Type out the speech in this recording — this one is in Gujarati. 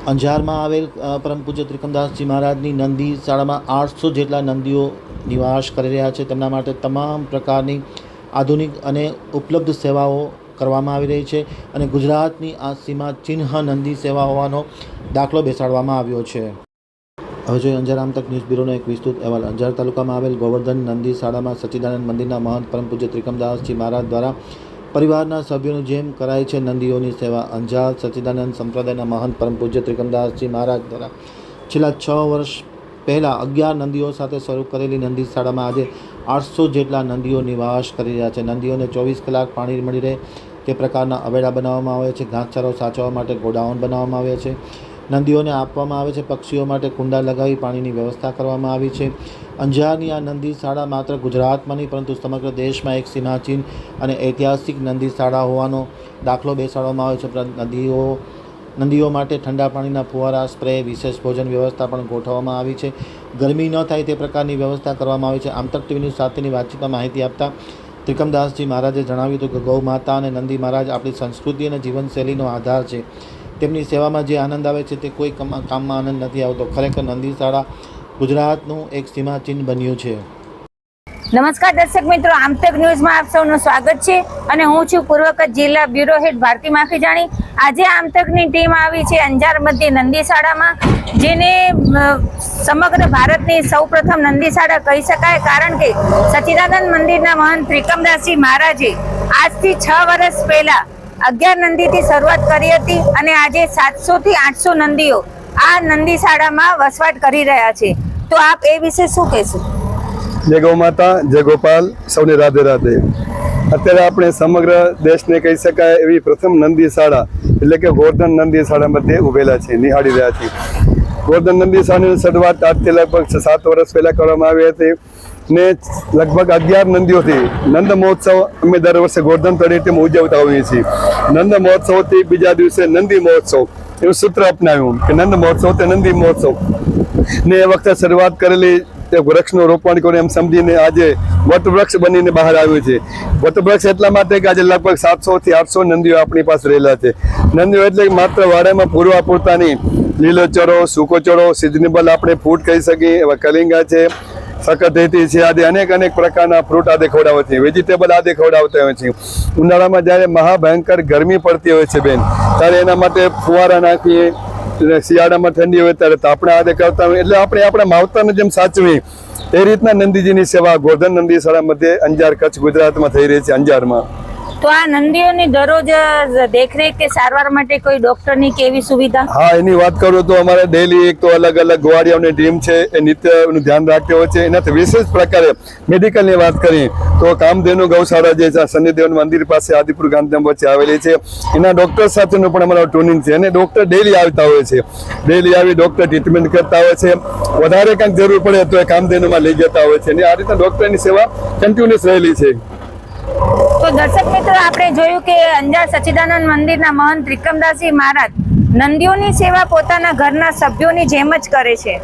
અંજારમાં આવેલ પરમ પૂજ્ય ત્રિકમદાસજી મહારાજની નંદી શાળામાં 800 જેટલા નંદીઓ નિવાસ કરી રહ્યા છે। તેમના માટે તમામ પ્રકારની આધુનિક અને ઉપલબ્ધ સેવાઓ કરવામાં આવી રહી છે અને ગુજરાતની આ સીમા ચિહ્ન નંદી સેવા હોવાનો દાખલો બેસાડવામાં આવ્યો છે। હવે જોઈએ અંજાર આમતક ન્યૂઝ બ્યુરોનો એક વિસ્તૃત અહેવાલ। અંજાર તાલુકામાં આવેલ ગોવર્ધન નંદી શાળામાં સચ્ચિદાનંદ મંદિરના મહંત પરમ પૂજ્ય ત્રિકમદાસજી મહારાજ દ્વારા પરિવારના સભ્યોની જેમ કરાય છે નંદીઓની સેવા। અંજાર સચ્ચિદાનંદ સંપ્રદાયના મહંત પરમ પૂજ્ય ત્રિકમદાસજી મહારાજ દ્વારા છેલ્લા 6 વર્ષ પહેલાં 11 નંદીઓ સાથે શરૂ કરેલી નંદી શાળામાં આજે 800 જેટલા નંદીઓ નિવાસ કરી રહ્યા છે। નંદીઓને 24 કલાક પાણી મળી રહે તે પ્રકારના અવેડા બનાવવામાં આવે છે। ઘાસચારો સાચવવા માટે ગોડાઉન બનાવવામાં આવે છે। નંદીઓને આપવામાં આવે છે। પક્ષીઓ માટે કુંડા લગાવી પાણીની વ્યવસ્થા કરવામાં આવી છે। અંજારની આ નંદી શાળા માત્ર ગુજરાતમાં નહીં પરંતુ સમગ્ર દેશમાં એક સીમાચિહ્ન અને ઐતિહાસિક નંદી શાળા હોવાનો દાખલો બેસાડવામાં આવ્યો છે। નંદીઓ માટે ઠંડા પાણીના ફુવારા, સ્પ્રે, વિશેષ ભોજન વ્યવસ્થા પણ ગોઠવવામાં આવી છે। ગરમી ન થાય તે પ્રકારની વ્યવસ્થા કરવામાં આવી છે। આમતક ટીવી ન્યૂઝ સાથેની વાતચીતમાં માહિતી આપતા ત્રિકમદાસજી મહારાજે જણાવ્યું હતું કે ગૌ માતા અને નંદી મહારાજ આપણી સંસ્કૃતિ અને જીવનશૈલીનો આધાર છે। તેમની સેવામાં જે આનંદ આવે છે તે કોઈ કામમાં આનંદ નથી આવતો। ખરેખર નંદી શાળા ગુજરાતનું એક સીમાચિહ્ન બન્યું છે। નમસ્કાર દર્શક મિત્રો, આમતક ન્યૂઝમાં આપ સૌનું સ્વાગત છે અને હું છું પૂર્વ કચ્છ જિલ્લા બ્યુરો હેડ ભારતી માખીજાણી। આજે આમતકની ટીમ આવી છે અંજાર મધ્ય નંદી શાળામાં, જેને સમગ્ર ભારતની સૌપ્રથમ નંદી શાળા કહી શકાય, કારણ કે સચ્ચિદાનંદ મંદિરના મહંત ત્રિકમદાસજી મહારાજે આજથી 6 વર્ષ પહેલા 11 નંદીથી શરૂઆત કરી હતી અને આજે 700 થી 800 નંદીઓ આ નંદી શાળામાં વસવાટ કરી રહ્યા છે। તો આપ એ વિશે શું કહેશો? જય ગૌ માતા, જય ગોપાલ, સૌને રાધે રાધે। અત્યારે આપણે સમગ્ર દેશને કહી શકાય એવી પ્રથમ નંદી શાળા એટલે કે ગોવર્ધન નંદી શાળા મધ્યે ઉભેલા છે, નિહાળી રહ્યા છીએ। ગોવર્ધન નંદી શાળાની શરૂઆત આજથી લગભગ 7 વર્ષ પહેલા કરવામાં આવી હતી ને લગભગ 11 નંદીઓથી નંદ મહોત્સવ અમે દર વર્ષે ગોવર્ધન તળેટીમાં ઉજવતા હોઈએ છીએ। નંદ મહોત્સવથી બીજા દિવસે નંદી મહોત્સવ એવું સૂત્ર અપનાવ્યું કે નંદ મહોત્સવ તે નંદી મહોત્સવ ને એ વખતે શરૂઆત કરેલી તે વૃક્ષનું રોપણ કર્યું એમ સમજીને આજે વટવૃક્ષ બનીને બહાર આવ્યું છે। વટવૃક્ષ એટલા માટે કે આજે લગભગ 700 થી 800 નંદીઓ આપણી પાસે રહેલા છે। નંદીઓ એટલે માત્ર વાડામાં પૂરવા પૂરતાની લીલો ચરો, સૂકો ચરો, સિઝનેબલ આપણે ફૂડ કહી શકીએ એવા કલિંગા છે, સકટેટી છે, આદિ અનેક પ્રકારના ફ્રૂટ આદિ ખવડાવે છે, વેજીટેબલ આદિ ખવડાવતા હોય છે। ઉનાળામાં જ્યારે મહાભયંકર ગરમી પડતી હોય છે બેન, ત્યારે એના માટે ફુવારા નાખીએ, શિયાળામાં ઠંડી હોય ત્યારે તાપણા આદિ કરતા હોય, એટલે આપણે આપણા માવતરને જેમ સાચવી એ રીતના નંદીજીની સેવા ગોવર્ધન નંદી શાળા મધ્યે અંજાર કચ્છ ગુજરાતમાં થઈ રહી છે, અંજારમાં। તો આ નંદીઓની દરરોજ દેખરેખ કે સારવાર માટે કોઈ ડોક્ટરની કે એવી સુવિધા? હા, એની વાત કરું તો અમારે ડેલી એક તો અલગ અલગ ગોવાળિયાઓની ટીમ છે, એ નિત્યનું ધ્યાન રાખતી હોય છે। એનાથી વિશેષ પ્રકારે મેડિકલની વાત કરીએ તો કામધેનુ ગૌશાળા જે છે શનિદેવ મંદિર પાસે આદિપુર ગાંધીધામ વચ્ચે આવેલી છે, એના ડોક્ટર સાથેનું પણ અમારો ટ્યુનિંગ છે અને ડોક્ટર ડેલી આવતા હોય છે। ડેલી આવી ડોક્ટર ટ્રીટમેન્ટ કરતા હોય છે, વધારે કંઈક જરૂર પડે તો એ કામધેનુમાં લઈ જતા હોય છે અને આ રીતના ડોક્ટરની સેવા કન્ટિન્યુઅસ રહેલી છે। તો દર્શક મિત્રો, આપણે જોયું કે અંજાર સચ્ચિદાનંદ મંદિરના મહંત ત્રિકમદાસજી મહારાજ નંદીઓની સેવા પોતાના ઘરના સભ્યોની જેમ જ કરે છે।